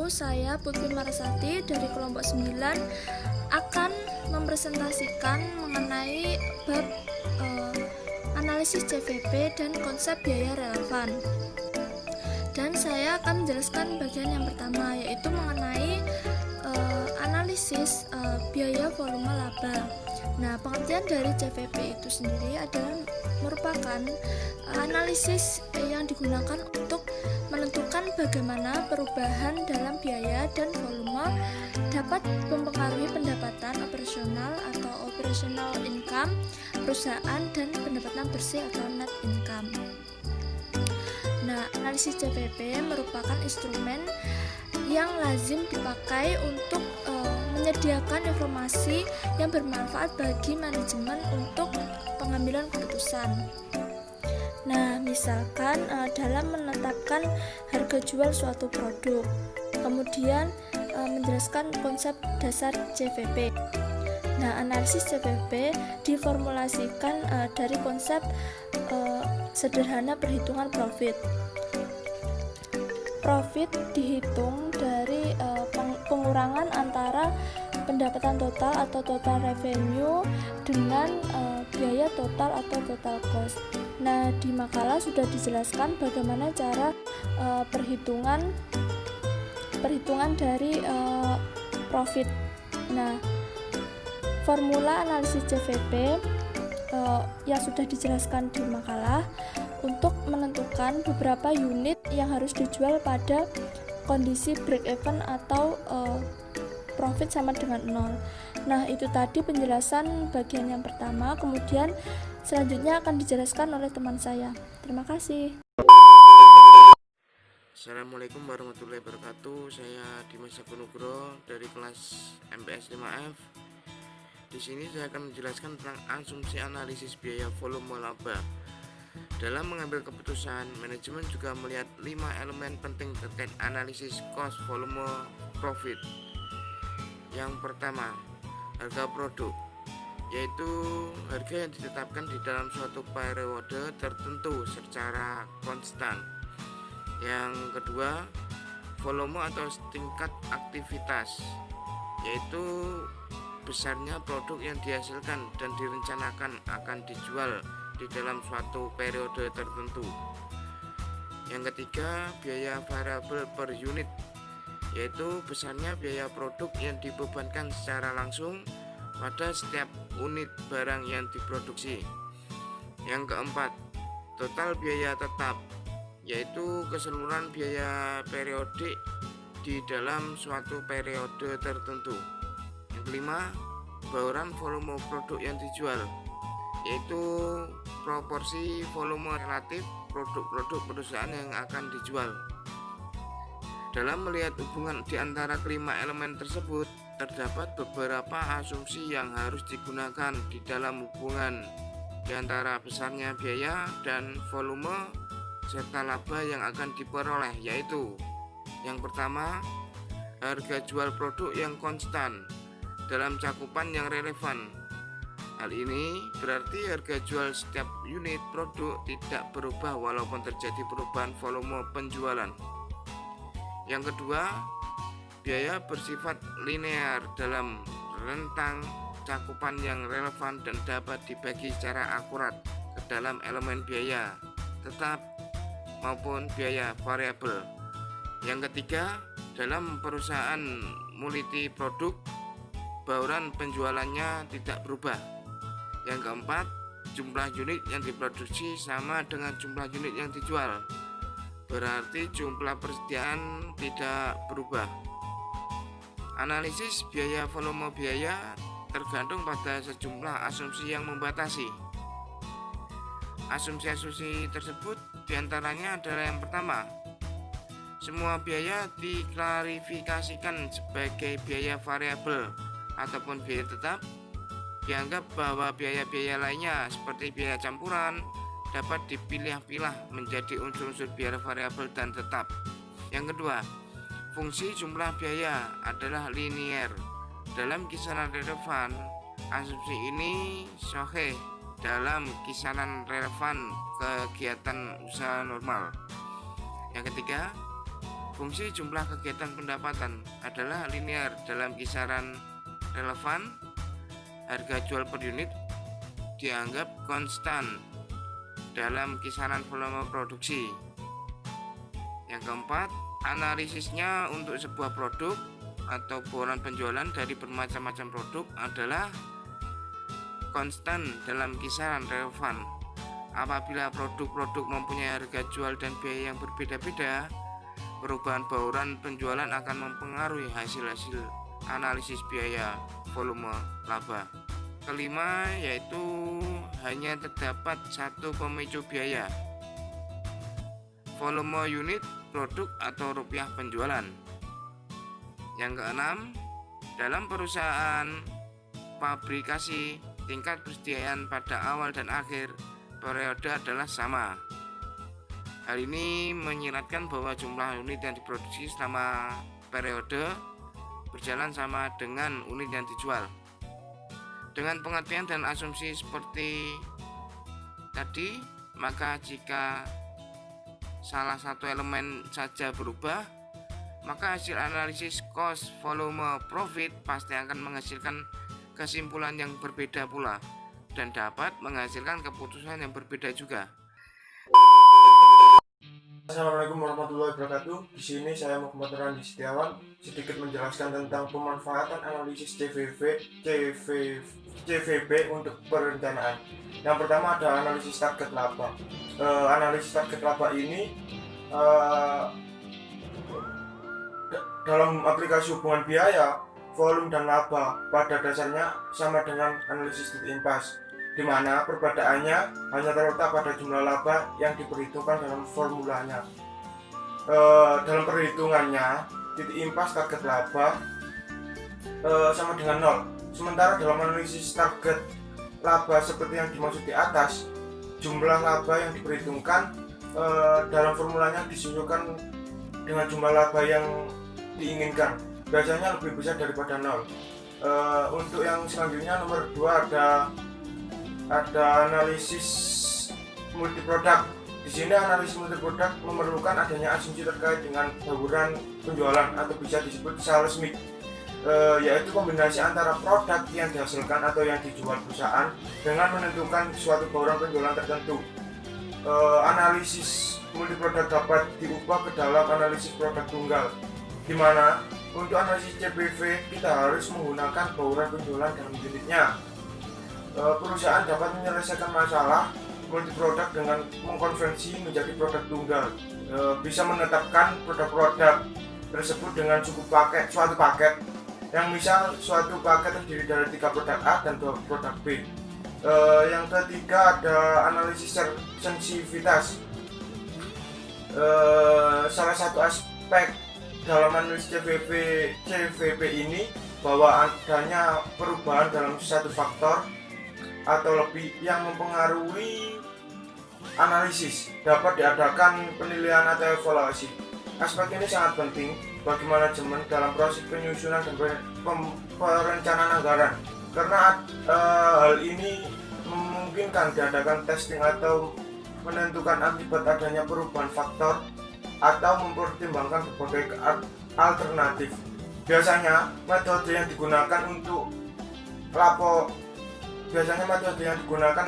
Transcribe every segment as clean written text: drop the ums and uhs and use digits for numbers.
saya Putri Marasati dari kelompok 9 akan mempresentasikan mengenai bab analisis CVP dan konsep biaya relevan. Dan saya akan menjelaskan bagian yang pertama, yaitu mengenai analisis biaya volume laba. Nah, pengertian dari CVP itu sendiri adalah merupakan analisis yang digunakan untuk menentukan bagaimana perubahan dalam biaya dan volume dapat mempengaruhi pendapatan operasional atau operational income perusahaan dan pendapatan bersih atau net income. Nah, analisis CVP merupakan instrumen yang lazim dipakai untuk menyediakan informasi yang bermanfaat bagi manajemen untuk pengambilan keputusan. Nah, misalkan dalam menetapkan harga jual suatu produk, kemudian menjelaskan konsep dasar CVP. Nah, analisis CVP diformulasikan dari konsep sederhana perhitungan profit. Profit dihitung dari pengurangan antara pendapatan total atau total revenue dengan biaya total atau total cost. Nah, di makalah sudah dijelaskan bagaimana cara perhitungan dari profit. Nah, formula analisis CVP yang sudah dijelaskan di makalah untuk menentukan beberapa unit yang harus dijual pada kondisi break even atau profit sama dengan 0. Nah, itu tadi penjelasan bagian yang pertama, kemudian selanjutnya akan dijelaskan oleh teman saya. Terima kasih. Assalamualaikum warahmatullahi wabarakatuh. Saya Dimas Sakunugro dari kelas MPS 5F. Di sini saya akan menjelaskan tentang asumsi analisis biaya volume laba. Dalam mengambil keputusan, manajemen juga melihat 5 elemen penting terkait analisis cost, volume, profit. Yang pertama, harga produk, yaitu harga yang ditetapkan di dalam suatu periode tertentu secara konstan. Yang kedua, volume atau tingkat aktivitas, yaitu besarnya produk yang dihasilkan dan direncanakan akan dijual di dalam suatu periode tertentu. Yang ketiga, biaya variabel per unit, yaitu besarnya biaya produk yang dibebankan secara langsung pada setiap unit barang yang diproduksi. Yang keempat, total biaya tetap, yaitu keseluruhan biaya periodik di dalam suatu periode tertentu. Yang kelima, bauran volume produk yang dijual, yaitu proporsi volume relatif produk-produk perusahaan yang akan dijual. Dalam melihat hubungan di antara kelima elemen tersebut, terdapat beberapa asumsi yang harus digunakan di dalam hubungan di antara besarnya biaya dan volume serta laba yang akan diperoleh, yaitu yang pertama, harga jual produk yang konstan dalam cakupan yang relevan. Hal ini berarti harga jual setiap unit produk tidak berubah walaupun terjadi perubahan volume penjualan. Yang kedua, biaya bersifat linear dalam rentang cakupan yang relevan dan dapat dibagi secara akurat ke dalam elemen biaya tetap maupun biaya variabel. Yang ketiga, dalam perusahaan multi produk, bauran penjualannya tidak berubah. Yang keempat, jumlah unit yang diproduksi sama dengan jumlah unit yang dijual, berarti jumlah persediaan tidak berubah. Analisis biaya volume biaya tergantung pada sejumlah asumsi yang membatasi. Asumsi-asumsi tersebut diantaranya adalah yang pertama, semua biaya diklarifikasikan sebagai biaya variabel ataupun biaya tetap. Dianggap bahwa biaya-biaya lainnya seperti biaya campuran dapat dipilah-pilah menjadi unsur-unsur biaya variabel dan tetap. Yang kedua, fungsi jumlah biaya adalah linear dalam kisaran relevan. Asumsi ini sahih dalam kisaran relevan kegiatan usaha normal. Yang ketiga, Fungsi jumlah kegiatan pendapatan adalah linear dalam kisaran relevan. Harga jual per unit dianggap konstan dalam kisaran volume produksi. Yang keempat, analisisnya untuk sebuah produk atau bauran penjualan dari bermacam-macam produk adalah konstan dalam kisaran relevan. Apabila produk-produk mempunyai harga jual dan biaya yang berbeda-beda, perubahan bauran penjualan akan mempengaruhi hasil-hasil analisis biaya volume laba. Kelima, yaitu hanya terdapat satu pemicu biaya, volume unit produk atau rupiah penjualan. Yang keenam, dalam perusahaan pabrikasi, tingkat persediaan pada awal dan akhir periode adalah sama. Hal ini menyiratkan bahwa jumlah unit yang diproduksi selama periode berjalan sama dengan unit yang dijual. Dengan pengertian dan asumsi seperti tadi, maka jika salah satu elemen saja berubah, maka hasil analisis cost, volume, profit pasti akan menghasilkan kesimpulan yang berbeda pula dan dapat menghasilkan keputusan yang berbeda juga. Assalamualaikum warahmatullahi wabarakatuh. Di sini saya Muhammad Randi Setiawan sedikit menjelaskan tentang pemanfaatan analisis CVP untuk perencanaan. Yang pertama ada analisis target laba. Analisis target laba ini dalam aplikasi hubungan biaya, volume dan laba pada dasarnya sama dengan analisis titik impas, di mana perbedaannya hanya terletak pada jumlah laba yang diperhitungkan dalam formulanya. Dalam perhitungannya, titik impas target laba sama dengan 0. Sementara dalam analisis target laba seperti yang dimaksud di atas, jumlah laba yang diperhitungkan dalam formulanya disusulkan dengan jumlah laba yang diinginkan, biasanya lebih besar daripada 0. Untuk yang selanjutnya nomor 2 ada analisis multiproduk. Di sini analisis multiproduk memerlukan adanya asumsi terkait dengan bauran penjualan atau bisa disebut sales mix, yaitu kombinasi antara produk yang dihasilkan atau yang dijual perusahaan dengan menentukan suatu bauran penjualan tertentu. Analisis multiproduk dapat diubah ke dalam analisis produk tunggal, di mana untuk analisis CPV kita harus menggunakan bauran penjualan dalam unitnya. Perusahaan dapat menyelesaikan masalah multiproduk dengan mengkonversi menjadi produk tunggal, bisa menetapkan produk-produk tersebut dengan suatu paket yang misal suatu paket terdiri dari 3 produk A dan 2 produk B. Yang ketiga ada analisis sensitivitas. Salah satu aspek dalam analisis CVP ini bahwa adanya perubahan dalam satu faktor atau lebih yang mempengaruhi analisis dapat diadakan penilaian atau evaluasi. Aspek ini sangat penting bagi manajemen dalam proses penyusunan dan perencanaan anggaran, karena hal ini memungkinkan diadakan testing atau menentukan akibat adanya perubahan faktor atau mempertimbangkan berbagai alternatif. Biasanya metode yang digunakan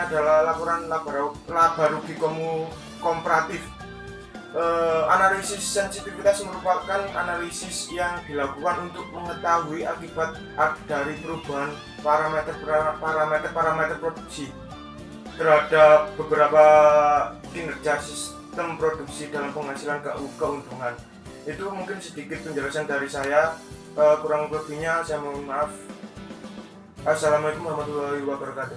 adalah laporan laba rugi komparatif. Analisis sensitivitas merupakan analisis yang dilakukan untuk mengetahui akibat dari perubahan parameter produksi terhadap beberapa kinerja sistem produksi dalam penghasilan keuntungan. Itu mungkin sedikit penjelasan dari saya, kurang lebihnya saya mohon maaf. Assalamualaikum warahmatullahi wabarakatuh.